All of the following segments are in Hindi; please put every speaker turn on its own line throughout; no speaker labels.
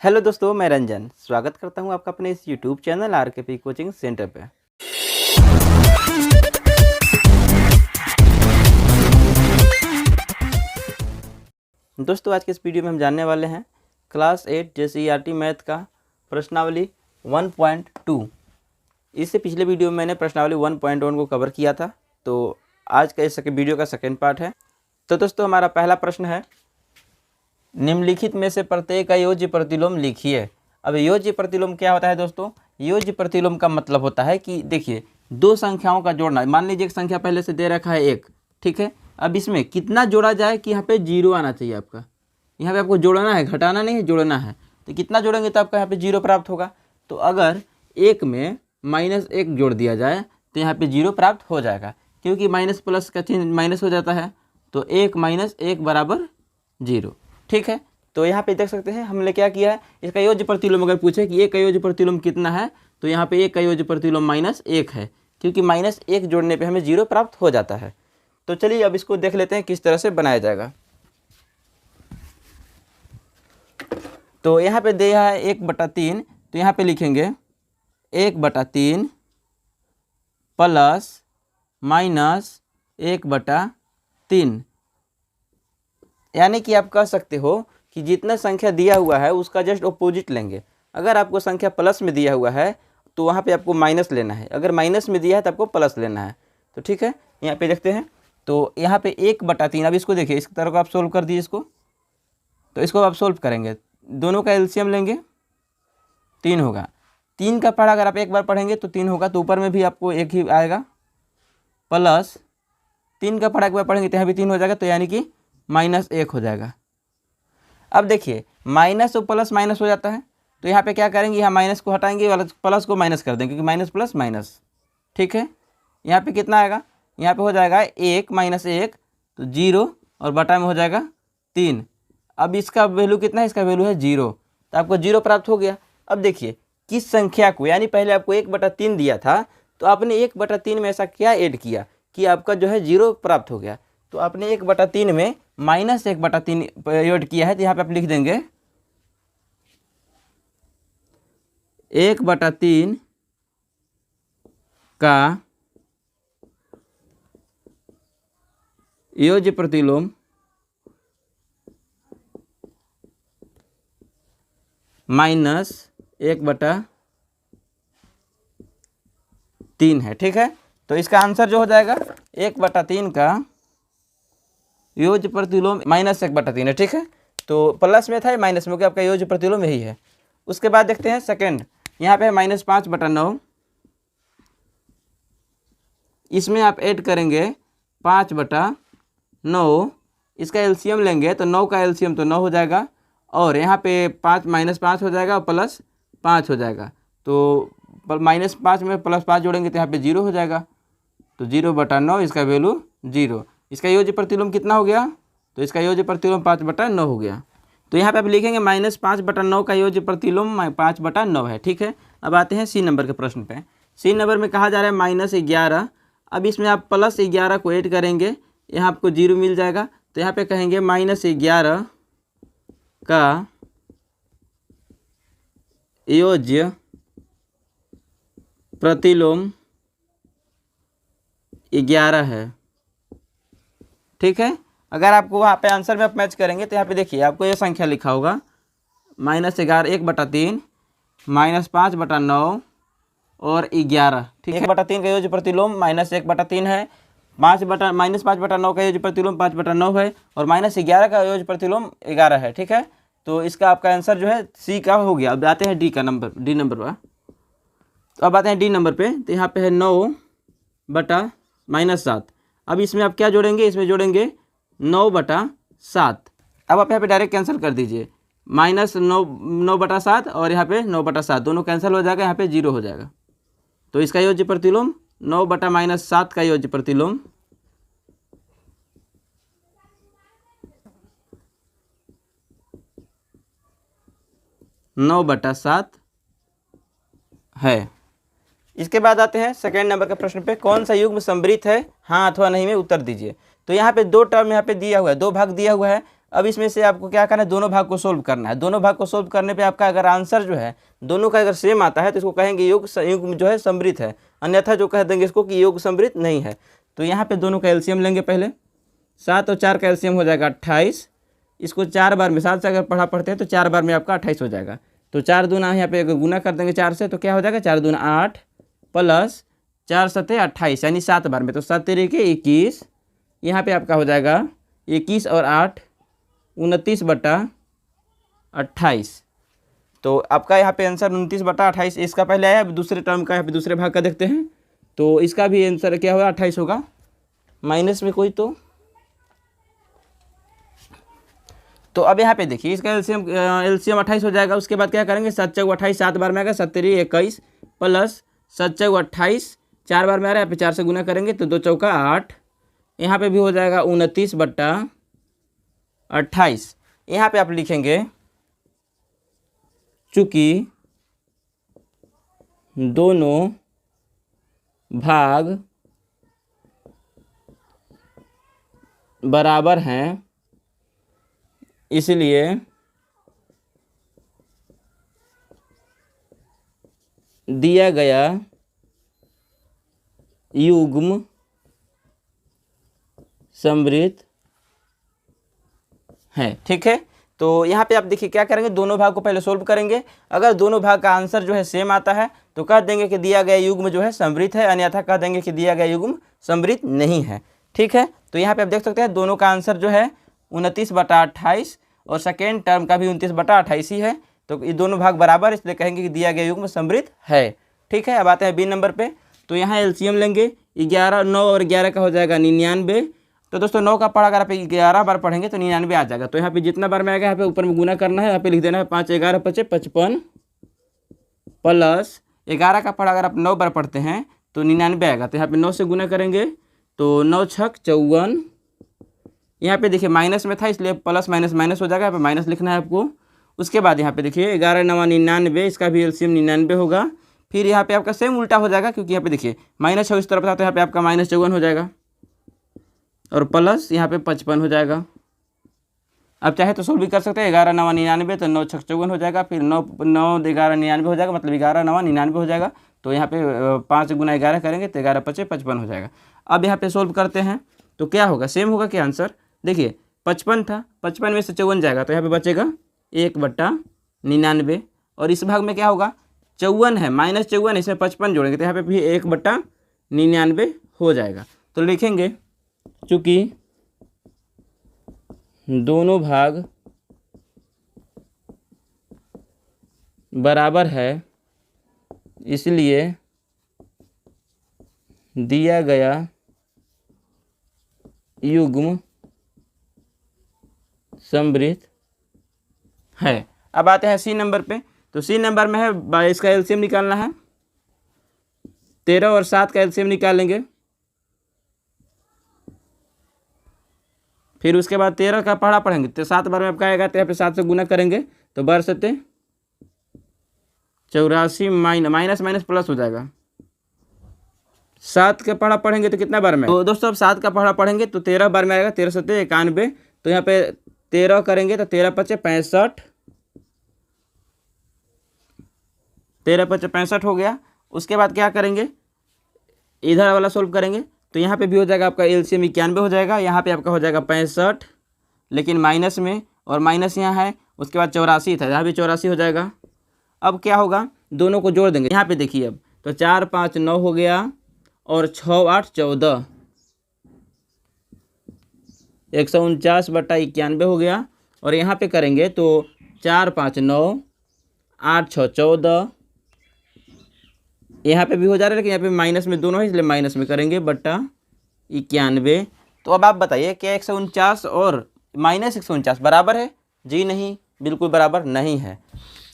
हेलो दोस्तों, मैं रंजन स्वागत करता हूं आपका अपने इस यूट्यूब चैनल आरकेपी कोचिंग सेंटर पे। दोस्तों, आज के इस वीडियो में हम जानने वाले हैं क्लास 8 जेसीईआरटी मैथ का प्रश्नावली 1.2। इससे पिछले वीडियो में मैंने प्रश्नावली 1.1 को कवर किया था, तो आज का इस वीडियो का सेकेंड पार्ट है। तो दोस्तों, हमारा पहला प्रश्न है, निम्नलिखित में से प्रत्येक का योज्य प्रतिलोम लिखिए। अब योज्य प्रतिलोम क्या होता है दोस्तों? योज्य प्रतिलोम का मतलब होता है कि देखिए, दो संख्याओं का जोड़ना। मान लीजिए एक संख्या पहले से दे रखा है 1, ठीक है। अब इसमें कितना जोड़ा जाए कि यहाँ पे 0 आना चाहिए आपका। यहाँ पे आपको जोड़ना है, घटाना नहीं है, जोड़ना है। तो कितना जोड़ेंगे तो आपका यहाँ पे 0 प्राप्त होगा। तो अगर 1 में -1 जोड़ दिया जाए तो यहाँ पे 0 प्राप्त हो जाएगा, क्योंकि माइनस प्लस का चिन्ह माइनस हो जाता है। तो 1 - 1 बराबर 0, ठीक है। तो यहाँ पे देख सकते हैं हमने क्या किया है, इसका योज्य प्रतिलोम अगर पूछे कि 1 का योज्य प्रतिलोम कितना है, तो यहाँ पे 1 का योज्य प्रतिलोम -1 है, क्योंकि -1 जोड़ने पे हमें 0 प्राप्त हो जाता है। तो चलिए अब इसको देख लेते हैं किस तरह से बनाया जाएगा। तो यहाँ पे दिया है 1/3, तो यहाँ पे लिखेंगे 1/3 प्लस माइनस 1/3, यानी कि आप कह सकते हो कि जितना संख्या दिया हुआ है उसका जस्ट अपोजिट लेंगे। अगर आपको संख्या प्लस में दिया हुआ है तो वहाँ पे आपको माइनस लेना है, अगर माइनस में दिया है तो आपको प्लस लेना है। तो ठीक है, यहाँ पे देखते हैं। तो यहाँ पे 1/3, अब इसको देखिए, इस तरह को आप सोल्व कर दीजिए इसको। तो इसको आप सोल्व करेंगे, दोनों का एलसीएम लेंगे, 3 होगा। 3 का पढ़ा अगर आप एक बार पढ़ेंगे तो 3 होगा, तो ऊपर में भी आपको 1 ही आएगा, प्लस 3 का पढ़ा एक बार पढ़ेंगे तो यहाँ भी 3 हो जाएगा, तो यानी कि -1 हो जाएगा। अब देखिए, माइनस और प्लस माइनस हो जाता है, तो यहाँ पे क्या करेंगे, यहाँ माइनस को हटाएंगे, वाला प्लस को माइनस कर देंगे, क्योंकि माइनस प्लस माइनस, ठीक है। यहाँ पे कितना आएगा, यहाँ पे हो जाएगा 1 - 1 तो 0, और बटा में हो जाएगा 3। अब इसका वैल्यू कितना है, इसका वैल्यू है 0, तो आपको 0 प्राप्त हो गया। अब देखिए किस संख्या को, यानी पहले आपको 1/3 दिया था, तो आपने 1/3 में ऐसा क्या ऐड किया कि आपका जो है 0 प्राप्त हो गया। तो आपने 1/3 में -1/3 ऐड किया है, तो यहाँ पे आप लिख देंगे 1/3 का योज्य प्रतिलोम -1/3 है, ठीक है। तो इसका आंसर जो हो जाएगा 1/3 का योज्य प्रतिलोम -1/3 है, ठीक है। तो प्लस में था, माइनस में, आपका योज्य प्रतिलोम यही है। उसके बाद देखते हैं सेकंड, यहाँ पे है -5/9, इसमें आप ऐड करेंगे 5/9, इसका एलसीएम लेंगे तो 9 का एलसीएम तो 9 हो जाएगा, और यहाँ पे 5 -5 हो जाएगा और +5 हो जाएगा। तो -5 में +5 जोड़ेंगे तो यहाँ पे 0 हो जाएगा, तो 0/9, इसका वैल्यू 0। इसका योज्य प्रतिलोम कितना हो गया, तो इसका योज्य प्रतिलोम 5/9 हो गया। तो यहाँ पे आप लिखेंगे -5/9 का योज्य प्रतिलोम 5/9 है, ठीक है। अब आते हैं सी नंबर के प्रश्न पे। सी नंबर में कहा जा रहा है -11। अब इसमें आप +11 को ऐड करेंगे, यहाँ आपको 0 मिल जाएगा। तो यहाँ पे कहेंगे -11 का योज्य प्रतिलोम 11 है, ठीक है। अगर आपको वहाँ पे आंसर में आप मैच करेंगे तो यहाँ पे देखिए आपको ये संख्या लिखा होगा -11 1/3 -5/9 और 11, ठीक है। 1/3 का योज्य प्रतिलोम -1/3 है, -5/9 का योज्य प्रतिलोम 5/9 है, और -11 का योज्य प्रतिलोम 11 है, ठीक है। तो इसका आपका आंसर जो है सी का हो गया। अब आते हैं डी नंबर पर। तो अब आते हैं डी नंबर पे। तो यहाँ पे है 9/-7। अब इसमें आप क्या जोड़ेंगे, इसमें जोड़ेंगे 9/7। अब आप यहाँ पे डायरेक्ट कैंसिल कर दीजिए, -9/7 और यहाँ पे 9/7 दोनों कैंसिल हो जाएगा, यहाँ पे 0 हो जाएगा। तो इसका योज्य प्रतिलोम 9/-7 का योज्य प्रतिलोम 9/7 है। इसके बाद आते हैं सेकेंड नंबर के प्रश्न पे, कौन सा युग्म समृद्ध है, हाँ अथवा नहीं में उत्तर दीजिए। तो यहाँ पे 2 टर्म यहाँ पे दिया हुआ है, 2 भाग दिया हुआ है। अब इसमें से आपको क्या करना है, दोनों भाग को सोल्व करना है। दोनों भाग को सोल्व करने पे आपका अगर आंसर जो है दोनों का अगर सेम आता है तो इसको कहेंगे योग जो है समृद्ध है, अन्यथा जो कह देंगे इसको कि योग समृद्ध नहीं है। तो यहाँ पे दोनों का एलसीएम लेंगे पहले। 7 और 4 का एलसीएम हो जाएगा 28। इसको 4 बार में 7 से अगर पढ़ते हैं तो 4 बार में आपका 28 हो जाएगा। तो 4 दूना यहाँ पे अगर गुना कर देंगे 4 से तो क्या हो जाएगा, 4 दूना 8 प्लस 4 सते 28 यानी 7 बार में, तो 7 तेरे 21। यहाँ पे आपका हो जाएगा 21 और 8 29/28। तो आपका यहाँ पे आंसर 29/28 इसका पहले आया। अब दूसरे टर्म का यहाँ पे दूसरे भाग का देखते हैं। तो इसका भी आंसर क्या होगा, 28 होगा। माइनस में कोई तो अब यहाँ पे देखिए इसका एलसीएम 28 हो जाएगा। उसके बाद क्या करेंगे, 7 चौक 28 7 बार में आएगा, 7 तेरी 21 प्लस 7 चौक 28 4 बार में आ रहा है, यहाँ पे 4 से गुना करेंगे तो 2 चौका 8। यहाँ पे भी हो जाएगा 29/28। यहाँ पे आप लिखेंगे चूँकि दोनों भाग बराबर हैं इसलिए दिया गया युग्म समृद्ध है। ठीक है, तो यहाँ पे आप देखिए क्या करेंगे, दोनों भाग को पहले सोल्व करेंगे। अगर दोनों भाग का आंसर जो है सेम आता है तो कह देंगे कि दिया गया युग्म जो है समृद्ध है, अन्यथा कह देंगे कि दिया गया युग्म समृद्ध नहीं है। ठीक है, तो यहाँ पे आप देख सकते हैं दोनों का आंसर जो है 29/28 और सेकेंड टर्म का भी 29/28 ही है। तो ये दोनों भाग बराबर, इसलिए कहेंगे कि दिया गया युग्म समृद्ध है। ठीक है, अब आते हैं बी नंबर पे। तो यहाँ एलसीएम लेंगे 11 9 और 11 का हो जाएगा 99। तो दोस्तों 9 का पढ़ा अगर आप 11 बार पढ़ेंगे तो 99 आ जाएगा। तो यहाँ पे जितना बार में आएगा यहाँ पे ऊपर में गुना करना है, यहाँ पे लिख देना है 5 11 55 55 प्लस 11 का पढ़ा अगर आप 9 बार पढ़ते हैं तो 99 आएगा। तो यहाँ पे 9 से गुना करेंगे तो 9 छक 54। यहाँ पे देखिए माइनस में था इसलिए प्लस माइनस माइनस हो जाएगा, यहाँ पे माइनस लिखना है आपको। उसके बाद यहाँ पे देखिए 11 9 99, इसका भी एलसीएम 99 होगा। फिर यहाँ पे आपका सेम उल्टा हो जाएगा, क्योंकि यहाँ पे देखिए माइनस हो इस तरफ था तो यहाँ पे आपका -54 हो जाएगा और प्लस यहाँ पे 55 हो जाएगा। अब चाहे तो सोल्व भी कर सकते हैं, 11 9 99 तो 9 छक 54 हो जाएगा, फिर 9 9 11 99 हो जाएगा, मतलब 11 9 99 हो जाएगा। तो यहाँ पे 5 गुना 11 करेंगे तो 11 5 55 हो जाएगा। अब यहाँ पे सोल्व करते हैं तो क्या होगा, सेम होगा क्या आंसर। देखिए 55 था, 55 में से 54 जाएगा तो यहाँ पे बचेगा 1/99। और इस भाग में क्या होगा, 54 है, -54 इसमें 55 जोड़ेंगे तो यहाँ पे भी 1/99 हो जाएगा। तो लिखेंगे चूँकि दोनों भाग बराबर है इसलिए दिया गया युग्म समृद्ध है। अब आते हैं सी नंबर पे। तो सी नंबर में है इसका एलसीएम निकालना है। 13 और 7 का एलसीएम निकालेंगे। फिर उसके बाद 13 का पढ़ा पढ़ेंगे तो 7 बार में आपका आएगा तो यहाँ पे 7 से गुना करेंगे तो 12 84 माइनस माइनस प्लस हो जाएगा। 7 का पढ़ा पढ़ेंगे तो कितना बार में, तो दोस्तों अब 7 का पढ़ा पढ़ेंगे तो 13 बार में आएगा, 13 7 91। तो यहाँ पे 13 करेंगे तो 13 5 65, 13 5 65 हो गया। उसके बाद क्या करेंगे, इधर वाला सोल्व करेंगे तो यहाँ पे भी हो जाएगा आपका एलसीएम 91 हो जाएगा। यहाँ पे आपका हो जाएगा 65 लेकिन माइनस में, और माइनस यहाँ है। उसके बाद 84 था, यहाँ भी 84 हो जाएगा। अब क्या होगा, दोनों को जोड़ देंगे। यहाँ पे देखिए अब तो 4 5 9 हो गया और 6 8 14, 149/91 हो गया। और यहाँ पे करेंगे तो 4 5 9 8 6 14, यहाँ पे भी हो जा रहा है लेकिन यहाँ पे माइनस में दोनों है इसलिए माइनस में करेंगे /91। तो अब आप बताइए क्या 149 और -149 बराबर है? जी नहीं, बिल्कुल बराबर नहीं है।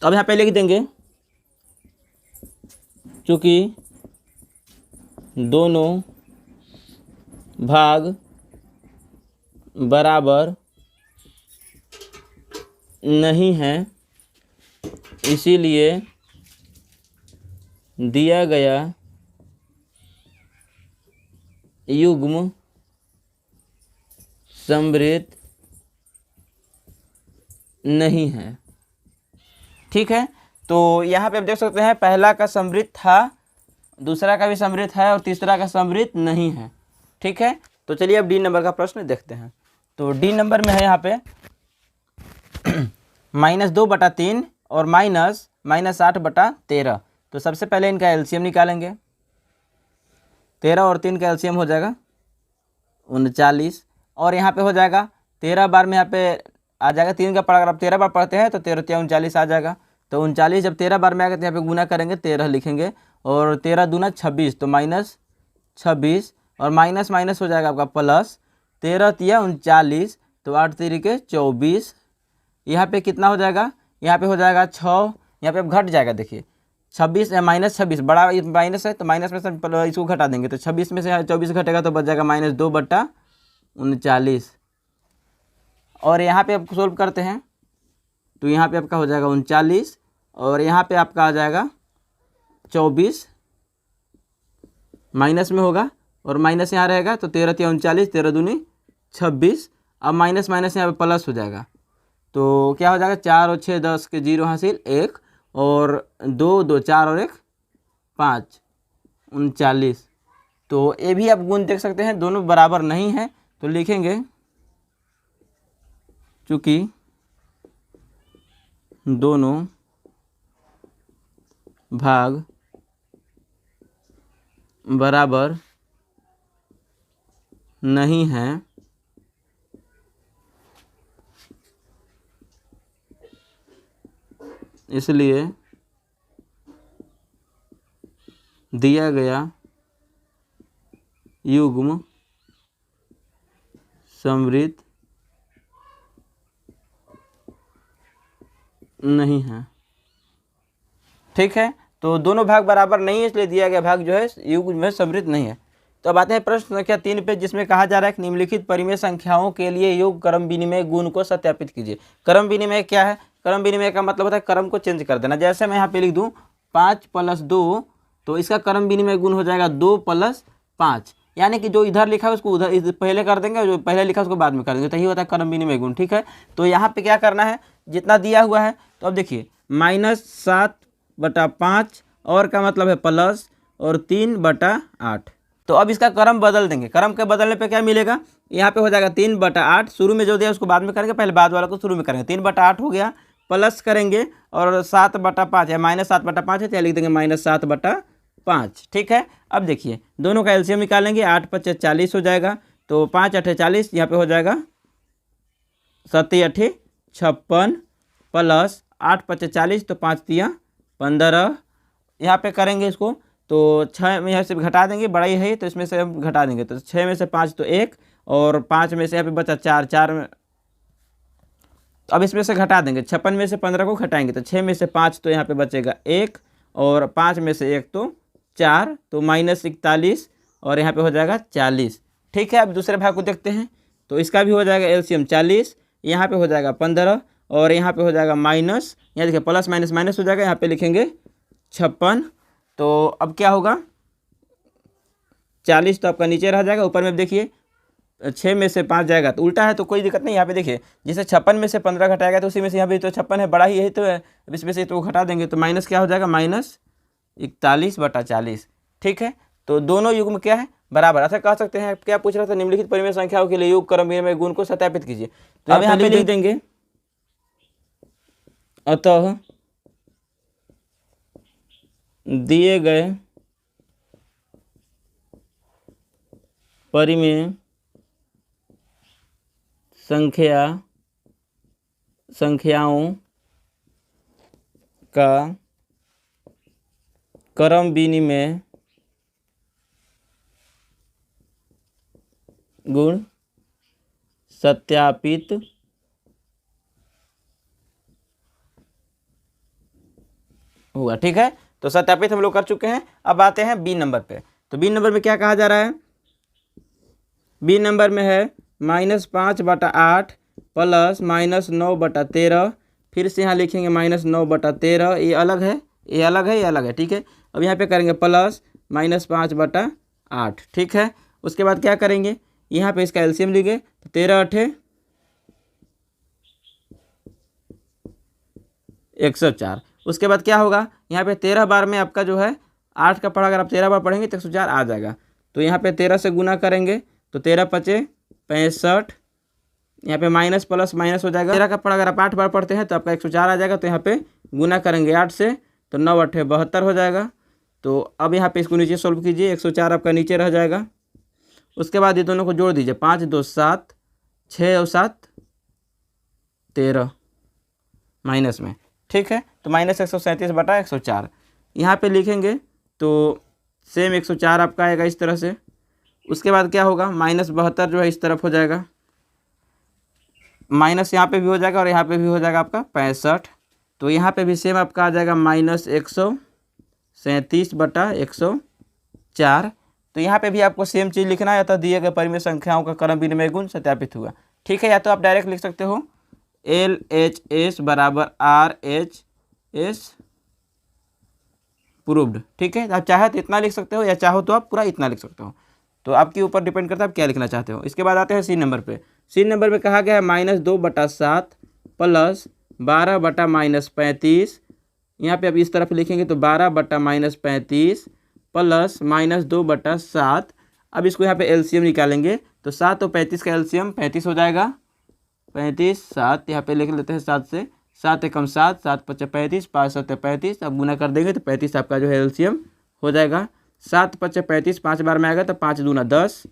तो अब यहाँ पे लिख देंगे चूँकि दोनों भाग बराबर नहीं हैं इसीलिए दिया गया युग्म समृद्ध नहीं है। ठीक है, तो यहाँ पे आप देख सकते हैं पहला का समृद्ध था, दूसरा का भी समृद्ध है और तीसरा का समृद्ध नहीं है। ठीक है, तो चलिए अब डी नंबर का प्रश्न देखते हैं। तो डी नंबर में है यहाँ पे -2/3 और -8/13। तो सबसे पहले इनका एलसीएम निकालेंगे। 13 और 3 का एलसीएम हो जाएगा 39, और यहाँ पे हो जाएगा 13 बार में यहाँ पे आ जाएगा 3 का पढ़ा, अगर आप 13 बार पढ़ते हैं तो 13 × 39 आ जाएगा। तो 39 जब 13 बार में आएगा तो यहाँ पे गुना करेंगे, 13 लिखेंगे, और 13 दूना 26, तो -26, और माइनस माइनस हो जाएगा आपका प्लस, 13 तिया 39, तो 8 तिरिके 24। यहाँ पे कितना हो जाएगा, यहाँ पे हो जाएगा 6, यहाँ पे अब घट जाएगा, देखिए 26 -26 बड़ा माइनस है तो माइनस में से इसको घटा देंगे, तो 26 में से 24 घटेगा तो बच जाएगा -2/39। और यहाँ पे आप सोल्व करते हैं तो यहाँ पे आपका हो जाएगा 39, और यहाँ पे आपका आ जाएगा 24, माइनस में होगा और माइनस यहाँ रहेगा, तो 13 तिया 39, 13 दूनी 26। अब माइनस माइनस यहाँ पे प्लस हो जाएगा, तो क्या हो जाएगा 4 और 6 10 के 0 हासिल 1, और 2 2 4 और 1 5, 39। तो ये भी आप गुण देख सकते हैं, दोनों बराबर नहीं है, तो लिखेंगे चूँकि दोनों भाग बराबर नहीं हैं, इसलिए दिया गया युग्म समृद्ध नहीं है। ठीक है, तो दोनों भाग बराबर नहीं है, इसलिए दिया गया भाग जो है युग्म में समृद्ध नहीं है। तो अब आते हैं प्रश्न संख्या 3 पे, जिसमें कहा जा रहा है कि निम्नलिखित परिमेय संख्याओं के लिए योग क्रम विनिमय गुण को सत्यापित कीजिए। क्रम विनिमय क्या है? क्रम विनिमय का मतलब होता है क्रम को चेंज कर देना। जैसे मैं यहाँ पे लिख दूँ 5 + 2, तो इसका क्रम विनिमय गुण हो जाएगा 2 + 5, यानी कि जो इधर लिखा है उसको उधर पहले कर देंगे, जो पहले लिखा है उसको बाद में कर देंगे, तो यही होता है क्रम विनिमय गुण। ठीक है, तो यहाँ पे क्या करना है, जितना दिया हुआ है, तो अब देखिए -7/5 और का मतलब है प्लस, और 3/8। तो अब इसका क्रम बदल देंगे। क्रम के बदलने पे क्या मिलेगा, यहाँ पे हो जाएगा 3/8, शुरू में जो दिया उसको बाद में करेंगे, पहले बाद वाला को शुरू में करेंगे। 3/8 हो गया, प्लस करेंगे और 7/5 है, -7/5 है, तो लिख देंगे -7/5। ठीक है, अब देखिए दोनों का एलसीएम निकालेंगे, 8 × 5 = 40 हो जाएगा, तो 5 × 8 = 40, यहाँ पे हो जाएगा 7 × 8 = 56, प्लस 8 × 5 = 40, तो 5 तिया 15। यहाँ पे करेंगे इसको, तो 6 में यहाँ से घटा देंगे, बड़ा ही है तो इसमें से हम घटा देंगे, तो 6 में से 5 तो 1, और 5 में से यहाँ पे बचा 4, 4 में अब इसमें से घटा देंगे, 56 में से 15 को घटाएंगे, तो 6 में से 5 तो यहाँ पे बचेगा 1, और 5 में से 1 तो 4, तो -41, और यहाँ पे हो जाएगा 40। ठीक है, अब दूसरे भाग को देखते हैं, तो इसका भी हो जाएगा एलसीएम 40, यहाँ पे हो जाएगा 15, और यहाँ पे हो जाएगा माइनस, यहाँ देखिए प्लस माइनस माइनस हो जाएगा, यहाँ पे लिखेंगे 56। तो अब क्या होगा, 40 तो आपका नीचे रह जाएगा, ऊपर में देखिए 6 में से 5 जाएगा, तो उल्टा है तो कोई दिक्कत नहीं। यहाँ पे देखिए जैसे 56 में से 15 घटाएगा, तो उसी में से यहाँ पे तो 56 है, बड़ा ही यही तो है, अब इसमें से तो घटा देंगे, तो माइनस क्या हो जाएगा, -41/40। ठीक है, तो दोनों युग्म क्या है, बराबर। ऐसा कह सकते हैं, क्या पूछ रहा था, निम्नलिखित परिमेय संख्याओं के लिए योग क्रम विनिमय गुण को सत्यापित कीजिए। तो अब यहाँ पे लिख देंगे, अतः दिए गए परिमेय संख्याओं का क्रम विनिमय गुण सत्यापित हुआ। ठीक है, तो सत्यापित हम लोग कर चुके हैं। अब आते हैं बी नंबर पे। तो बी नंबर में क्या कहा जा रहा है, बी नंबर में है -5/8 प्लस -9/13, फिर से यहाँ लिखेंगे -9/13, ये अलग है, ये अलग है, ये अलग है। ठीक है, अब यहाँ पे करेंगे प्लस -5/8। ठीक है, उसके बाद क्या करेंगे, यहाँ पे इसका एलसीएम लिखे, तो 13 × 8 = 104। उसके बाद क्या होगा, यहाँ पे 13 बार में आपका जो है 8 का पढ़ा अगर आप 13 बार पढ़ेंगे तो 104 आ जाएगा। तो यहाँ पे 13 से गुना करेंगे तो 13 पचे 65, यहाँ पे माइनस प्लस माइनस हो जाएगा। 13 का पढ़ा अगर आप 8 बार पढ़ते हैं तो आपका 104 आ जाएगा। तो यहाँ पे गुना करेंगे 8 से तो 9 8 72 हो जाएगा। तो अब यहाँ पे इसको नीचे सोल्व कीजिए, 104 आपका नीचे रह जाएगा। उसके बाद ये दोनों को जोड़ दीजिए, 5 2 7, 6 और 7 13 माइनस में, ठीक है। तो माइनस 137/104 यहाँ पे लिखेंगे तो सेम 104 आपका आएगा इस तरह से। उसके बाद क्या होगा, माइनस 72 जो है इस तरफ हो जाएगा, माइनस यहाँ पे भी हो जाएगा और यहाँ पे भी हो जाएगा आपका 65। तो यहाँ पे भी सेम आपका आ जाएगा माइनस 137/104। तो यहाँ पे भी आपको सेम चीज़ लिखना है, या तो दिए गए परिमेय संख्याओं का क्रम विनिमय गुण सत्यापित हुआ, ठीक है। या तो आप डायरेक्ट लिख सकते हो LHS बराबर RHS प्रूव्ड, ठीक है। आप चाहे तो इतना लिख सकते हो या चाहो तो आप पूरा इतना लिख सकते हो, तो आपके ऊपर डिपेंड करता है आप क्या लिखना चाहते हो। इसके बाद आते हैं सी नंबर पे। सी नंबर पे कहा गया है -2/7 प्लस 12/-35। यहाँ पे अब इस तरफ लिखेंगे तो 12/-35 प्लस -2/7। अब इसको यहाँ पे एलसीएम निकालेंगे तो 7 और 35 का एलसीएम 35 हो जाएगा। 35 7 यहाँ पे लिख लेते हैं 7 से, 7 एकम 7, 7 पच्चे 35, 5 7 35। अब गुना कर देंगे तो 35 आपका जो है एलसीएम हो जाएगा। 7 पच्चे 35 5 बार में आएगा तो 5 दूना 10,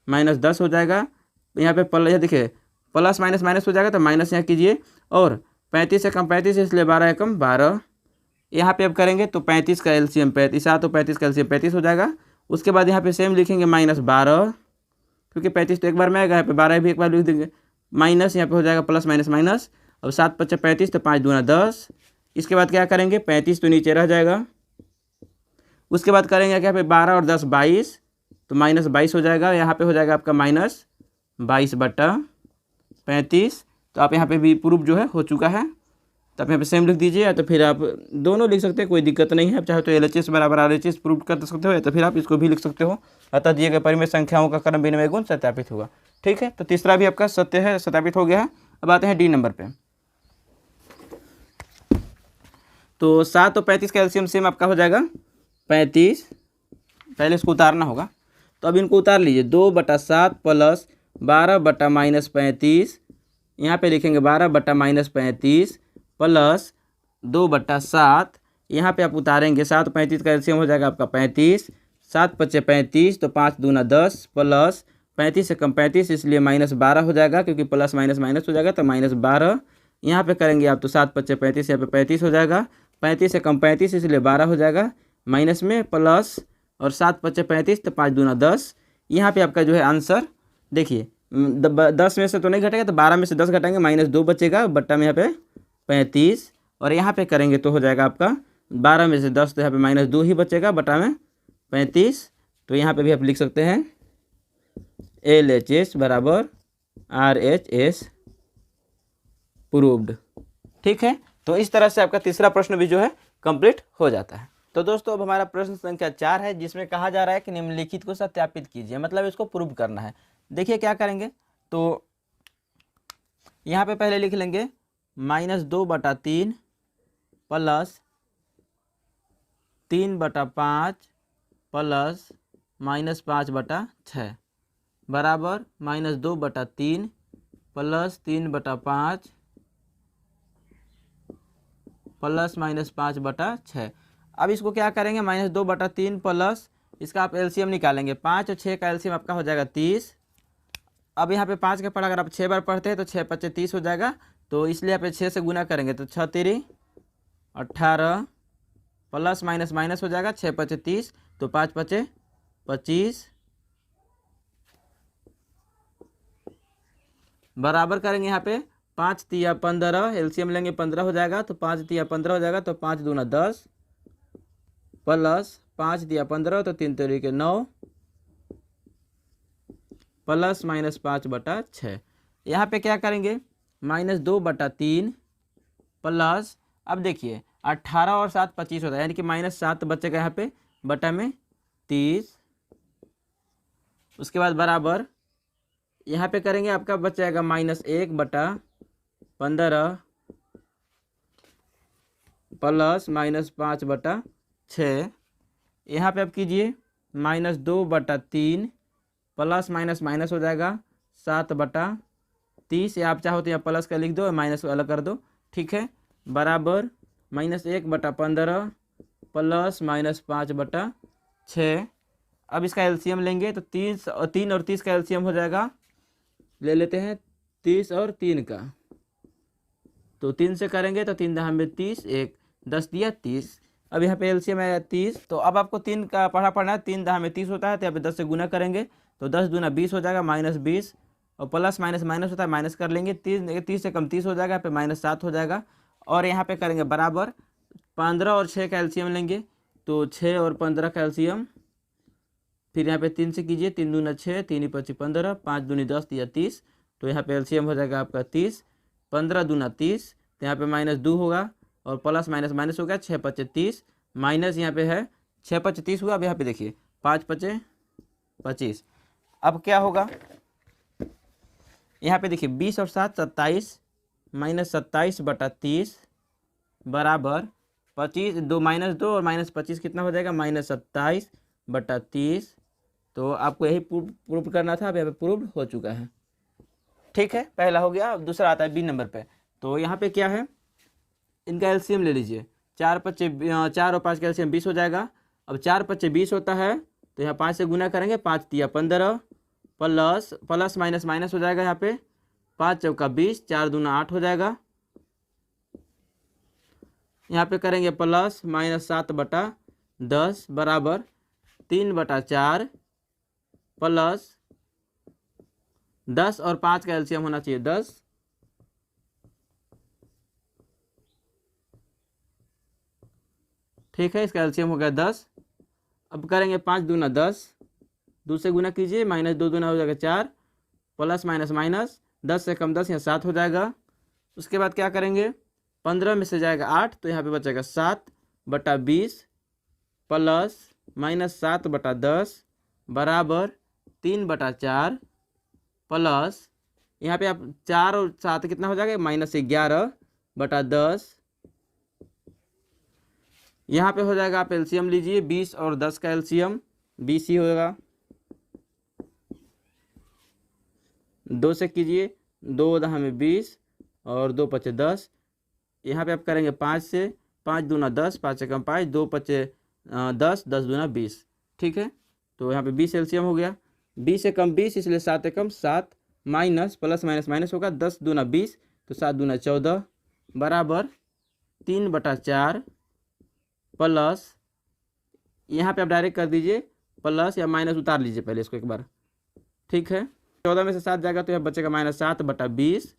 -10 हो जाएगा। यहाँ पे यह देखिए प्लस माइनस माइनस हो जाएगा तो माइनस यहाँ कीजिए, और 35 एकम 35 इसलिए 12 एकम 12। यहाँ पे अब करेंगे तो 35 का एलसीएम 35, 7 और 35 का एलसीएम 35 हो जाएगा। उसके बाद यहाँ पे सेम लिखेंगे -12, क्योंकि 35 तो एक बार में आएगा, यहाँ पे 12 भी एक बार लिख देंगे, माइनस यहाँ पे हो जाएगा प्लस माइनस माइनस। अब 7 पच्चे 35 तो 5 दूना 10। इसके बाद क्या करेंगे, 35 तो नीचे रह जाएगा। उसके बाद करेंगे क्या पे 12 और 10 22, तो -22 हो जाएगा। यहाँ पे हो जाएगा आपका -22/35। तो आप यहाँ पे भी प्रूफ जो है हो चुका है, तो आप यहाँ पे सेम लिख दीजिए, या तो फिर आप दोनों लिख सकते हैं, कोई दिक्कत नहीं है। आप चाहे तो LHS बराबर RHS प्रूफ कर सकते हो, या तो फिर आप इसको भी लिख सकते हो। अतः दिए गए परिमेय संख्याओं का क्रम विनिमय गुण सत्यापित हुआ, ठीक है। तो तीसरा भी आपका सत्य है, सत्यापित हो गया है। अब आते हैं डी नंबर पे। तो 7 और 35 का एलसीएम सेम आपका हो जाएगा 35। पहले इसको उतारना होगा, तो अब इनको उतार लीजिए। 2/7 प्लस 12/-35, यहाँ पे लिखेंगे 12/-35 प्लस 2/7। यहाँ पे आप उतारेंगे 7 35 का एलसीएम हो जाएगा आपका 35, 7 पच्चे 35 तो 5 दूना 10 प्लस 35 से कम 35 इसलिए -12 हो जाएगा, क्योंकि प्लस माइनस माइनस हो जाएगा तो -12। यहाँ पे करेंगे आप तो 7 पच्चे 35, यहाँ पे 35 हो जाएगा। 35 से कम 35 इसलिए 12 हो जाएगा माइनस में, प्लस और 7 पच्चे 35 तो 5 दूना 10। यहाँ पे आपका जो है आंसर देखिए 10 में से तो नहीं घटेगा, तो 12 में से 10 घटाएंगे, -2 बचेगा, बट्टा में यहाँ पे 35। और यहाँ पे करेंगे तो हो जाएगा आपका 12 में से 10 तो यहाँ पे -2 ही बचेगा, बटा में 35। तो यहाँ पे भी आप लिख सकते हैं LHS बराबर RHS प्रूव्ड, ठीक है। तो इस तरह से आपका तीसरा प्रश्न भी जो है कंप्लीट हो जाता है। तो दोस्तों अब हमारा प्रश्न संख्या 4 है, जिसमें कहा जा रहा है कि निम्नलिखित को सत्यापित कीजिए, मतलब इसको प्रूव करना है। देखिए क्या करेंगे, तो यहाँ पे पहले लिख लेंगे -2/3 प्लस 3/5 प्लस -5/6 बराबर -2/3 प्लस 3/5 प्लस -5/6। अब इसको क्या करेंगे, -2/3 प्लस इसका आप एलसीएम निकालेंगे। 5 और 6 का एलसीएम आपका हो जाएगा 30। अब यहाँ पे 5 का पढ़ा अगर आप 6 बार पढ़ते हैं तो 6 पच्चे 30 हो जाएगा, तो इसलिए यहाँ पे 6 से गुना करेंगे तो 6 3 18 प्लस माइनस माइनस हो जाएगा, 6 पच्चे 30 तो 5 पच्चे 25 बराबर करेंगे यहाँ पे 5 तिया 15, एलसीएम लेंगे 15 हो जाएगा, तो 5 तिया 15 हो जाएगा, तो 5 दूना 10 प्लस 5 दिया 15 तो 3 तरीके 9 प्लस -5/6। यहाँ पे क्या करेंगे, -2/3 प्लस, अब देखिए 18 और 7 25 होता है, यानी कि -7 बचेगा यहाँ पे, बटा में 30। उसके बाद बराबर यहाँ पे करेंगे, आपका बच जाएगा -1/15 प्लस -5/6। यहाँ पे आप कीजिए -2/3 प्लस माइनस माइनस हो जाएगा 7/30, या आप चाहो तो यहाँ प्लस का लिख दो, माइनस अलग कर दो, ठीक है, बराबर -1/15 प्लस -5/6। अब इसका एलसीएम लेंगे तो 3 और 30 का एलसीएम हो जाएगा, ले लेते हैं 30 और 3 का, तो 3 से करेंगे तो 3 दहा में 30, 1 10 दिया 30। अब यहाँ पे एलसीएम आया 30, तो अब आपको 3 का पढ़ना है, 3 दहा में 30 होता है, तो यहाँ पे 10 से गुना करेंगे तो 10 दूना 20 हो जाएगा, -20, और प्लस माइनस माइनस होता है, माइनस कर लेंगे, 30 से कम 30 हो जाएगा, यहाँ पे -7 हो जाएगा, और यहाँ पे करेंगे बराबर 15 और 6 का एलसीएम लेंगे, तो 6 और 15 का एलसीएम, फिर यहाँ पे 3 से कीजिए, 3 दूना 6, 3 × 5 = 15, 5 दूनी 10 दिया 30, तो यहाँ पे एलसीएम हो जाएगा आपका 30, 15 दूना 30, तो यहाँ पे -2 होगा, और प्लस माइनस माइनस हो गया, 6 × 5 = 30, माइनस यहाँ पे है 6 × 5 = 30 हुआ। अब यहाँ पे देखिए 5 × 5 = 25। अब क्या होगा, यहाँ पे देखिए 20 और 7 27, -27/30 बराबर 25, 2 -2 और -25 कितना हो जाएगा, -27/30। तो आपको यही प्रूव करना था, अब यहाँ पे प्रूव हो चुका है, ठीक है, पहला हो गया। अब दूसरा आता है बी नंबर पे, तो यहाँ पे क्या है, इनका एलसीएम ले लीजिए, 4 और 5 का एलसीएम 20 हो जाएगा। अब 4 × 5 = 20 होता है, तो यहाँ 5 से गुना करेंगे, 5 दिया 15 प्लस माइनस माइनस हो जाएगा, यहाँ पे 5 चौका 20, 4 दूना 8 हो जाएगा, यहाँ पे करेंगे प्लस -7/10 बराबर 3/4 प्लस 10 और 5 का एलसीएम होना चाहिए 10, ठीक है, इसका एलसीएम हो गया 10। अब करेंगे 5 दूना 10, 2 से गुना कीजिए, -2 दूना हो जाएगा 4, प्लस माइनस माइनस 10 से कम 10, यहाँ 7 हो जाएगा। उसके बाद क्या करेंगे, 15 में से जाएगा 8, तो यहाँ पे बचेगा 7/20 प्लस -7/10 बराबर 3/4 प्लस, यहाँ पे आप 4 और 7 कितना हो जाएगा, -11/10। यहाँ पे हो जाएगा, आप एलसीएम लीजिए, 20 और 10 का एलसीएम 20 ही होगा, 2 से कीजिए, 2 दहा में 20 और 2 × 5 = 10। यहाँ पे आप करेंगे 5 से, 5 दूना 10, 5 से कम 5, 2 × 5 = 10, 10 दूना 20, ठीक है, तो यहाँ पे 20 एलसीएम हो गया, 20 से कम 20, इसलिए 7 से कम 7, माइनस प्लस माइनस माइनस होगा, 10 दूना 20, तो 7 दूना 14 बराबर 3/4 प्लस, यहाँ पे आप डायरेक्ट कर दीजिए, प्लस या माइनस उतार लीजिए पहले इसको एक बार, ठीक है, 14 में से 7 जाएगा तो यहाँ बचेगा -7/20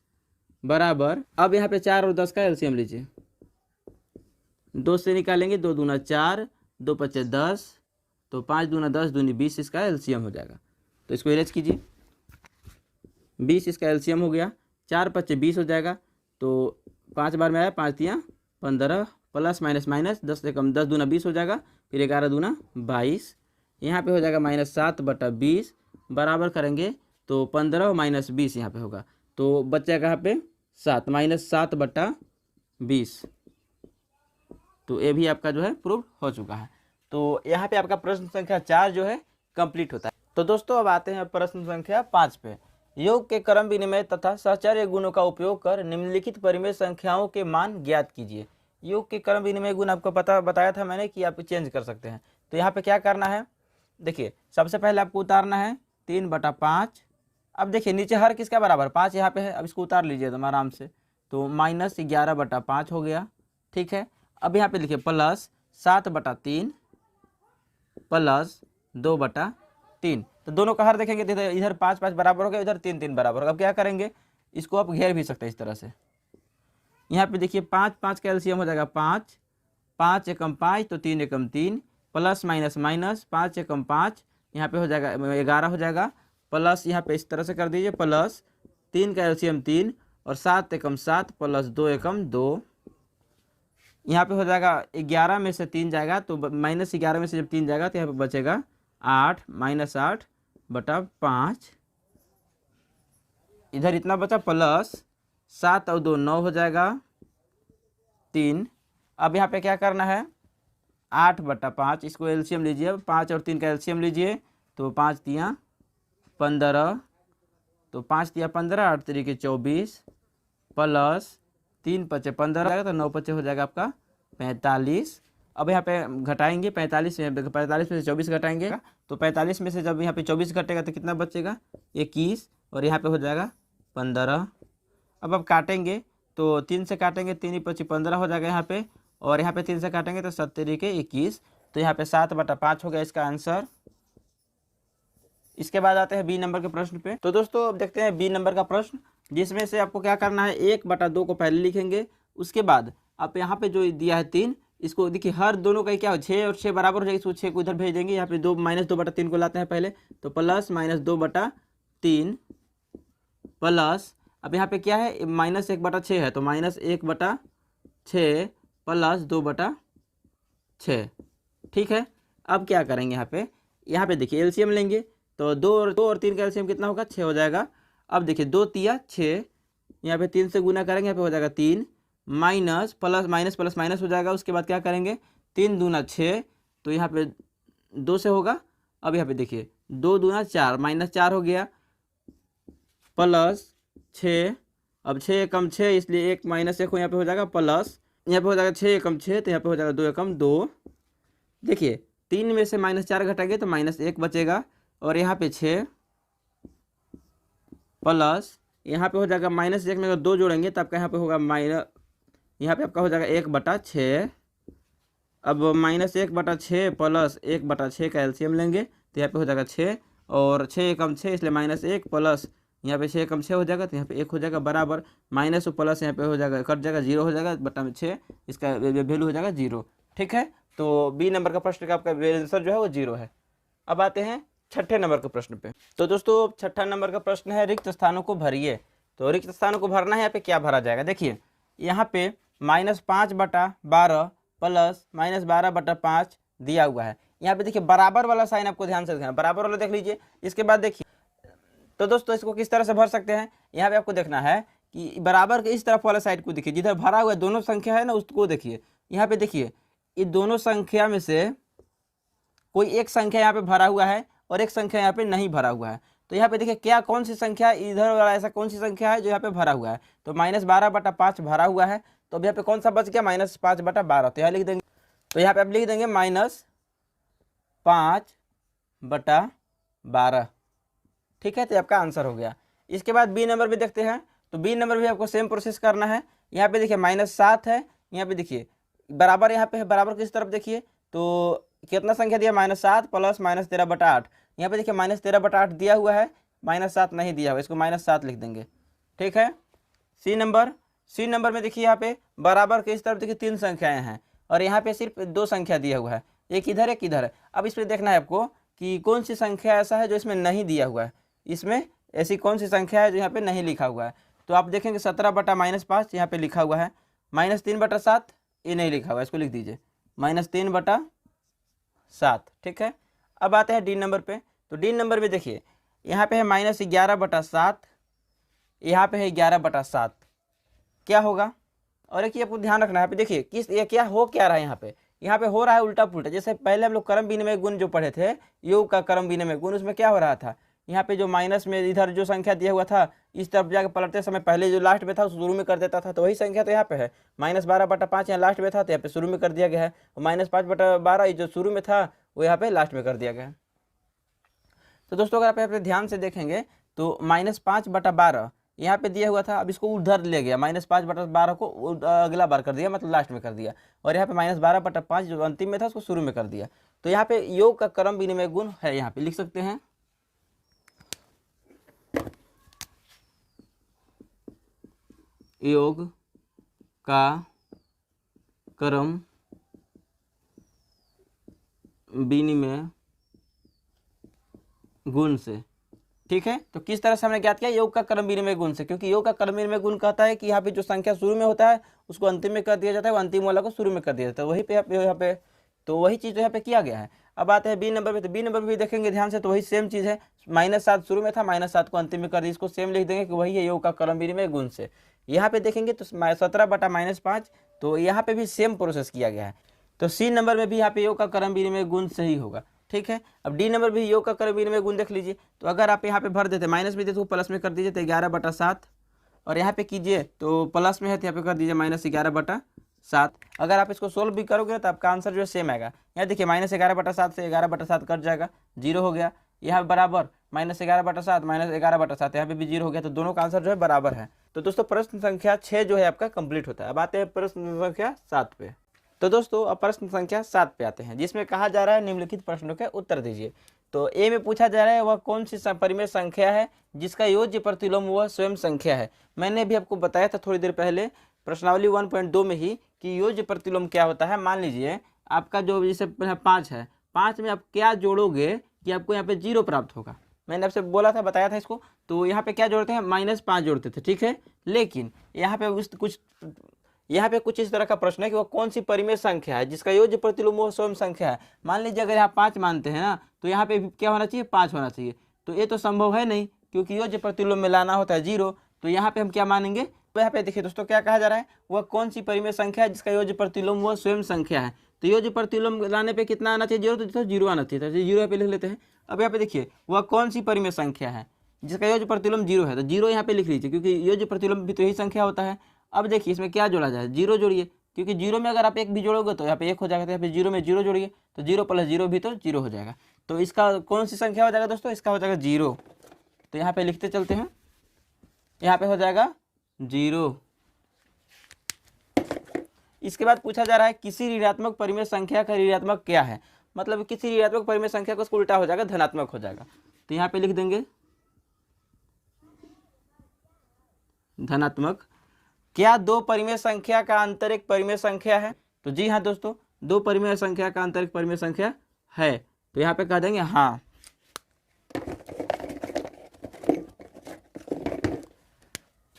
बराबर, अब यहाँ पे 4 और 10 का एलसीएम लीजिए, 2 से निकालेंगे, 2 दूना 4, 2 × 5 = 10, तो 5 दूना 10, दूनी 20, इसका एलसीएम हो जाएगा, तो इसको इरेज कीजिए, 20 इसका एलसीएम हो गया, 4 × 5 = 20 हो जाएगा, तो 5 बार में आया, 5 दिया 15 प्लस माइनस माइनस 10 से कम 10 दूना 20 हो जाएगा, फिर 11 दूना 22, यहाँ पे हो जाएगा -7/20 बराबर करेंगे तो 15 और -20 यहाँ पे होगा, तो बचेगा यहाँ पे 7, -7/20। तो ये भी आपका जो है प्रूव हो चुका है। तो यहाँ पे आपका प्रश्न संख्या 4 जो है कंप्लीट होता है। तो दोस्तों अब आते हैं प्रश्न संख्या 5 पे। योग के क्रम विनिमय तथा सहचर्य गुणों का उपयोग कर निम्नलिखित परिमेय संख्याओं के मान ज्ञात कीजिए। योग के क्रम विनिमय गुण आपको बताया था मैंने कि आप चेंज कर सकते हैं। तो यहाँ पे क्या करना है, देखिए सबसे पहले आपको उतारना है 3/5। अब देखिए नीचे हर किसका बराबर 5 यहाँ पे है, अब इसको उतार लीजिए तुम आराम से, तो -11/5 हो गया, ठीक है। अब यहाँ पे लिखिए प्लस 7/3 प्लस 2/3, तो दोनों का हर देखेंगे तो इधर 5 5 बराबर हो गया, इधर 3 3 बराबर होगा। अब क्या करेंगे, इसको आप घेर भी सकते हैं इस तरह से। यहाँ पे देखिए 5 5 का एलसीएम हो जाएगा 5, 5 एकम 5 तो 3 एकम 3, प्लस माइनस माइनस 5 एकम 5, यहाँ पे हो जाएगा 11 हो जाएगा, प्लस यहाँ पे इस तरह से कर दीजिए, प्लस 3 का एलसीएम 3 और 7 एकम 7 प्लस 2 एकम 2, यहाँ पे हो जाएगा 11 में से 3 जाएगा तो -11 में से जब 3 जाएगा तो यहाँ पे बचेगा 8, -8/5, इधर इतना बचा, प्लस 7 और 2 9 हो जाएगा 3, अब यहाँ पे क्या करना है, 8/5, इसको एलसीएम लीजिए, अब 5 और 3 का एलसीएम लीजिए, तो 5 तियाँ 15, तो 5 तियाँ 15, 8 तरीके 24 प्लस 3 पचे 15 जाएगा, तो 9 पचे हो जाएगा आपका 45। अब यहाँ पे घटाएंगे 45 में से 24 घटाएंगे, तो 45 में से जब यहाँ पे 24 घटेगा तो कितना बचेगा 21, और यहाँ पे हो जाएगा 15। अब काटेंगे तो 3 से काटेंगे, 3 पची 15 हो जाएगा यहाँ पे, और यहाँ पे 3 से काटेंगे तो 7 तरीके 21, तो यहाँ पे 7/5 हो गया इसका आंसर। इसके बाद आते हैं बी नंबर के प्रश्न पे। तो दोस्तों अब देखते हैं बी नंबर का प्रश्न, जिसमें से आपको क्या करना है, 1/2 को पहले लिखेंगे, उसके बाद आप यहाँ पे जो दिया है 3, इसको देखिए हर दोनों का क्या हो, 6 और 6 बराबर हो जाएगी, इसको 6 को इधर भेज देंगे, यहाँ पे -2/3 को लाते हैं पहले, तो प्लस -2/3 प्लस, अब यहाँ पे क्या है -1/6 है, तो -1/6 प्लस 2/6। ठीक है, अब क्या करेंगे यहाँ पे देखिए एलसीएम लेंगे, तो 2 और 3 का एलसीएम कितना होगा, 6 हो जाएगा। अब देखिए 2 तिया 6, यहाँ पे 3 से गुना करेंगे, यहाँ पे हो जाएगा 3, माइनस प्लस माइनस हो जाएगा। उसके बाद क्या करेंगे, 3 दूना 6, तो यहाँ पे 2 से होगा। अब यहाँ पे देखिए 2 दूना 4, -4 हो गया, प्लस 6, अब 6 एकम 6, इसलिए 1 -1 यहाँ पे हो जाएगा प्लस, यहाँ पे हो जाएगा 6 एकम 6, तो यहाँ पे हो जाएगा 2 एकम 2। देखिए 3 में से -4 घटाएंगे तो -1 बचेगा, और यहाँ पे 6 प्लस, यहाँ पे हो जाएगा -1 में अगर 2 जोड़ेंगे तो आपका यहाँ पे होगा यहाँ पे आपका हो जाएगा 1/6। अब -1/6 प्लस 1/6 का एलसीएम लेंगे, तो यहाँ पे हो जाएगा 6, और 6 एकम 6, इसलिए -1 प्लस, यहाँ पे 6 एकम 6 हो जाएगा, तो यहाँ पे 1 हो जाएगा बराबर, माइनस और प्लस यहाँ पे हो जाएगा कट जाएगा, 0 हो जाएगा बटा में 6, इसका वैल्यू हो जाएगा 0। ठीक है, तो बी नंबर का प्रश्न का आपका आंसर जो है वो 0 है। अब आते हैं छठे नंबर के प्रश्न पे। तो दोस्तों छठा नंबर का प्रश्न है, रिक्त स्थानों को भरिए। तो रिक्त स्थानों को भरना है, यहाँ पे क्या भरा जाएगा, देखिए यहाँ पे -5/12 प्लस -12/5 दिया हुआ है। यहाँ पे देखिए बराबर वाला साइन आपको ध्यान से देखना, बराबर वाला देख लीजिए। इसके बाद देखिए, तो दोस्तों इसको किस तरह से भर सकते हैं, यहाँ पे आपको देखना है कि बराबर के इस तरफ वाला साइड को देखिए, जिधर भरा हुआ दोनों संख्या है ना उसको देखिए। यहाँ पे देखिए ये दोनों संख्या में से कोई एक संख्या यहाँ पे भरा हुआ है और एक संख्या यहाँ पे नहीं भरा हुआ है। तो यहाँ पे देखिए क्या कौन सी संख्या इधर वाला ऐसा कौन सी संख्या है जो यहाँ पे भरा हुआ है, तो -12/5 भरा हुआ है। तो अब यहाँ पे कौन सा बच गया, -5/12, तो यहाँ लिख देंगे, तो यहाँ पे आप लिख देंगे -5/12। ठीक है, तो आपका आंसर हो गया। इसके बाद बी नंबर भी देखते हैं। तो बी नंबर भी आपको सेम प्रोसेस करना है। यहाँ पे देखिए -7 है, यहाँ पे देखिए बराबर, यहाँ पे है बराबर किस तरफ देखिए, तो कितना संख्या दिया, -7 प्लस -13/8। यहाँ पे देखिए -13/8 दिया हुआ है, -7 नहीं दिया हुआ, इसको -7 लिख देंगे। ठीक है, सी नंबर में देखिए यहाँ पे बराबर के इस तरफ देखिए 3 संख्याएं हैं, और यहाँ पे सिर्फ 2 संख्या दिया हुआ है, एक इधर एक इधर है। अब इस पर देखना है आपको कि कौन सी संख्या ऐसा है जो इसमें नहीं दिया हुआ है, इसमें ऐसी कौन सी संख्या है जो यहाँ पे नहीं लिखा हुआ है। तो आप देखेंगे 17/-5 यहाँ पे लिखा हुआ है, -3/7 ये नहीं लिखा हुआ है, इसको लिख दीजिए -3/7। ठीक है, अब आते हैं डी नंबर पे। तो डी नंबर में देखिए यहाँ पे है -11/7, यहाँ पे है 11/7, क्या होगा। और एक ये आपको ध्यान रखना है, पे देखिए किस ये क्या हो क्या रहा है, यहाँ पे हो रहा है उल्टा पुल्टा। जैसे पहले हम लोग क्रम विनिमय गुण जो पढ़े थे, योग का क्रम विनिमय गुण, उसमें क्या हो रहा था, यहाँ पे जो माइनस में इधर जो संख्या दिया हुआ था, इस तरफ जाकर पलटते समय पहले जो लास्ट में था उस शुरू में कर देता था, तो वही संख्या तो यहाँ पे है -12/5 यहाँ लास्ट में था, तो यहाँ पे शुरू में कर दिया गया है, और -5/12 जो शुरू में था वो यहाँ पे लास्ट में कर दिया गया है। तो दोस्तों अगर आप यहाँ पे ध्यान से देखेंगे तो -5/12 यहाँ पे दिया हुआ था, अब इसको उधर ले गया, -5/12 को अगला बार कर दिया, मतलब लास्ट में कर दिया, और यहाँ पे -12/5 जो अंतिम में था उसको शुरू में कर दिया। तो यहाँ पे योग का क्रम विनिमय गुण है, यहाँ पे लिख सकते हैं योग का क्रम विनिमय गुण से। ठीक है, तो किस तरह से हमने ज्ञात किया, योग का क्रम विनिमय गुण से, क्योंकि योग का क्रम विनिमय गुण कहता है कि यहाँ पे जो संख्या शुरू में होता है उसको अंतिम में कर दिया जाता है, वो अंतिम वाला को शुरू में कर दिया जाता है, वही पे यहाँ पे तो वही चीज़ यहाँ पे किया गया है। अब आते हैं बी नंबर पे। तो बी नंबर भी देखेंगे ध्यान से, तो वही सेम चीज़ है, -7 शुरू में था, -7 को अंतिम में कर दिया, इसको सेम लिख देंगे कि वही है योग का क्रम विनिमय गुण से। यहाँ पे देखेंगे तो 17/-5 तो यहाँ पे भी सेम प्रोसेस किया गया है। तो सी नंबर में भी यहाँ पे योग का क्रम विनिमय गुण सही होगा, ठीक है। अब डी नंबर भी योग का क्रम विनिमय गुण देख लीजिए। तो अगर आप यहाँ पे भर देते माइनस में देते तो प्लस में कर दीजिए, तो 11/7, और यहाँ पे कीजिए तो प्लस में है तो यहाँ पे कर दीजिए -11/7। अगर आप इसको सोल्व भी करोगे तो आपका आंसर जो है सेम आएगा। यहाँ देखिए -11/7 से 11/7 कट जाएगा, 0 हो गया। यहाँ बराबर -11/7 -11/7, यहाँ पे भी 0 हो गया। तो दोनों का आंसर जो है बराबर है। तो दोस्तों प्रश्न संख्या 6 जो है आपका कंप्लीट होता है। अब आते हैं प्रश्न संख्या 7 पे। तो दोस्तों अब प्रश्न संख्या 7 पे आते हैं, जिसमें कहा जा रहा है निम्नलिखित प्रश्नों के उत्तर दीजिए। तो ए में पूछा जा रहा है वह कौन सी परिमेय संख्या है जिसका योज्य प्रतिलोम वह स्वयं संख्या है। मैंने भी आपको बताया था थोड़ी देर पहले प्रश्नावली 1.2 में ही कि योज्य प्रतिलोम क्या होता है। मान लीजिए आपका जो जैसे 5 है, 5 में आप क्या जोड़ोगे कि आपको यहाँ पे 0 प्राप्त होगा। मैंने आपसे बोला था, बताया था इसको। तो यहाँ पे क्या जोड़ते हैं, -5 जोड़ते थे, ठीक है। लेकिन यहाँ पे कुछ इस तरह का प्रश्न है कि वह कौन सी परिमेय संख्या है जिसका योज्य प्रतिलोम वो स्वयं संख्या है। मान लीजिए अगर यहाँ 5 मानते हैं ना, तो यहाँ पे क्या होना चाहिए, 5 होना चाहिए। तो ये तो संभव है नहीं, क्योंकि योज्य प्रतिलोम में लाना होता है 0। तो यहाँ पे हम क्या मानेंगे, तो यहाँ पे देखिए दोस्तों क्या कहा जा रहा है, वह कौन सी परिमेय संख्या है जिसका योज्य प्रतिलोम वह स्वयं संख्या है। तो योज्य प्रतिलोम लाने पे कितना आना चाहिए, 0, तो 0 आना चाहिए। तो 0 यहाँ पे लिख लेते हैं। अब यहाँ पे देखिए वह कौन सी परिमेय संख्या है जिसका योज्य प्रतिलोम 0 है, तो 0 यहाँ पे लिख लीजिए, क्योंकि योज्य प्रतिलोम भी तो यही संख्या होता है। अब देखिए इसमें क्या जोड़ा जाए, 0 जोड़िए, क्योंकि 0 में अगर आप 1 भी जोड़ोगे तो यहाँ पे 1 हो जाएगा। तो यहाँ पे 0 में 0 जोड़िए, तो 0 + 0 भी तो 0 हो जाएगा। तो इसका कौन सी संख्या हो जाएगा दोस्तों, इसका हो जाएगा 0। तो यहाँ पे लिखते चलते हैं, यहाँ पे हो जाएगा 0। इसके बाद पूछा जा रहा है किसी ऋणात्मक परिमेय संख्या का ऋणात्मक क्या है। मतलब किसी ऋणात्मक परिमेय संख्या का उसको उल्टा हो जाएगा, धनात्मक हो जाएगा। तो यहाँ पे लिख देंगे धनात्मक। क्या 2 परिमेय संख्या का अंतर एक परिमेय संख्या है। तो जी हाँ दोस्तों, 2 परिमेय संख्या का अंतर एक परिमेय संख्या है। तो यहाँ पे कह देंगे हाँ।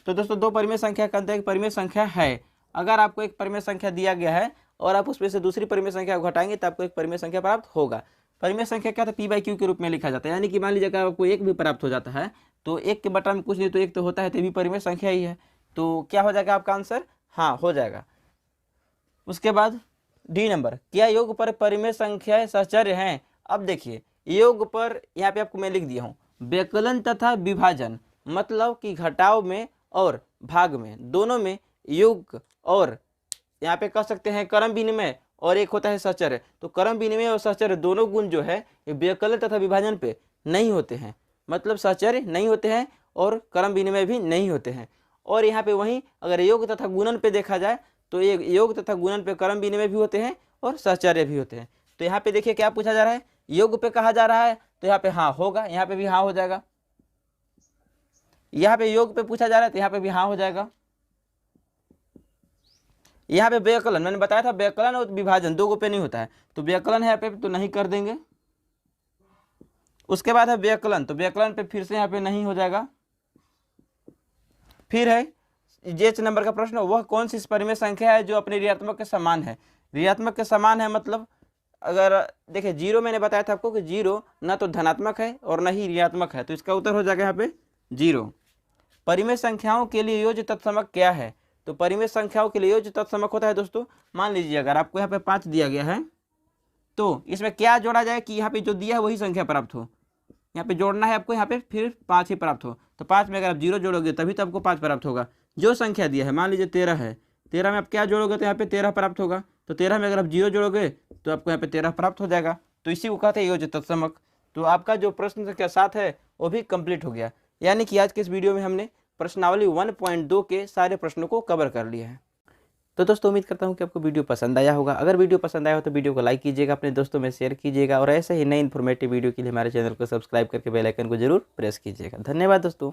तो दोस्तों 2 परिमेय संख्या का अंतर एक परिमेय संख्या है। अगर आपको एक परिमेय संख्या दिया गया है और आप उसमें से दूसरी परिमेय संख्या को घटाएंगे तो आपको एक परिमेय संख्या प्राप्त होगा। परिमेय संख्या क्या था, P/Q के रूप में लिखा जाता है। यानी कि मान लीजिए अगर आपको 1 भी प्राप्त हो जाता है तो 1 के बटा में कुछ नहीं तो 1 तो होता है, तो भी परिमेय संख्या ही है। तो क्या हो जाएगा आपका आंसर, हाँ हो जाएगा। उसके बाद डी नंबर, क्या योग पर परिमेय संख्याएं सहचर्य हैं। अब देखिए योग पर यहाँ पे आपको मैं लिख दिया हूँ व्यकलन तथा विभाजन, मतलब कि घटाव में और भाग में दोनों में योग, और यहाँ पे कह सकते हैं क्रम विनिमय, और एक होता है सहचर्य। तो क्रम विनिमय और सहचर्य दोनों गुण जो है ये व्यकलन तथा विभाजन पे नहीं होते हैं, मतलब सहचर्य नहीं होते हैं और क्रम विनिमय भी नहीं होते हैं। और यहाँ पे वहीं अगर योग तथा गुणन पे देखा जाए तो ये योग तथा गुणन पे क्रम विनिमय भी होते हैं और सहचर्य भी होते हैं। तो यहाँ पे देखिए क्या पूछा जा रहा है, योग पे कहा जा रहा है तो यहाँ पे हाँ होगा, यहाँ पे भी हाँ हो जाएगा। यहाँ पे योग पे पूछा जा रहा है तो यहाँ पे भी हाँ हो जाएगा। यहाँ पे व्यकलन मैंने बताया था, व्यकलन और विभाजन 2 पे नहीं होता है, तो व्यकलन है यहाँ पे तो नहीं कर देंगे। उसके बाद है व्यकलन, तो व्यकलन पे फिर से यहाँ पे नहीं हो जाएगा। फिर है J नंबर का प्रश्न, वह कौन सी परिमेय संख्या है जो अपने ऋणात्मक के समान है। ऋणात्मक के समान है मतलब अगर देखिए 0 मैंने बताया था आपको कि 0 ना तो धनात्मक है और ना ही ऋणात्मक है, तो इसका उत्तर हो जाएगा यहाँ पे 0। परिमेय संख्याओं के लिए योज्य तत्समक क्या है। तो परिमेय संख्याओं के लिए योज्य तत्समक होता है दोस्तों, मान लीजिए अगर आपको यहाँ पे 5 दिया गया है तो इसमें क्या जोड़ा जाए कि यहाँ पे जो दिया है वही संख्या प्राप्त हो। यहाँ पे जोड़ना है आपको, यहाँ पे फिर 5 ही प्राप्त हो। तो 5 में अगर आप 0 जोड़ोगे तभी तो आपको 5 प्राप्त होगा। जो संख्या दिया है मान लीजिए 13 है, 13 में आप क्या जोड़ोगे तो यहाँ पे 13 प्राप्त होगा। तो 13 में अगर आप 0 जोड़ोगे तो आपको यहाँ पे 13 प्राप्त हो जाएगा। तो इसी को कहते हैं योज्य तत्समक। तो आपका जो प्रश्न संख्या 7 है वो भी कंप्लीट हो गया। यानी कि आज के इस वीडियो में हमने प्रश्नावली 1.2 के सारे प्रश्नों को कवर कर लिया है। तो दोस्तों उम्मीद करता हूँ कि आपको वीडियो पसंद आया होगा। अगर वीडियो पसंद आया हो तो वीडियो को लाइक कीजिएगा, अपने दोस्तों में शेयर कीजिएगा, और ऐसे ही नई इन्फॉर्मेटिव वीडियो के लिए हमारे चैनल को सब्सक्राइब करके बेल आइकन को जरूर प्रेस कीजिएगा। धन्यवाद दोस्तों।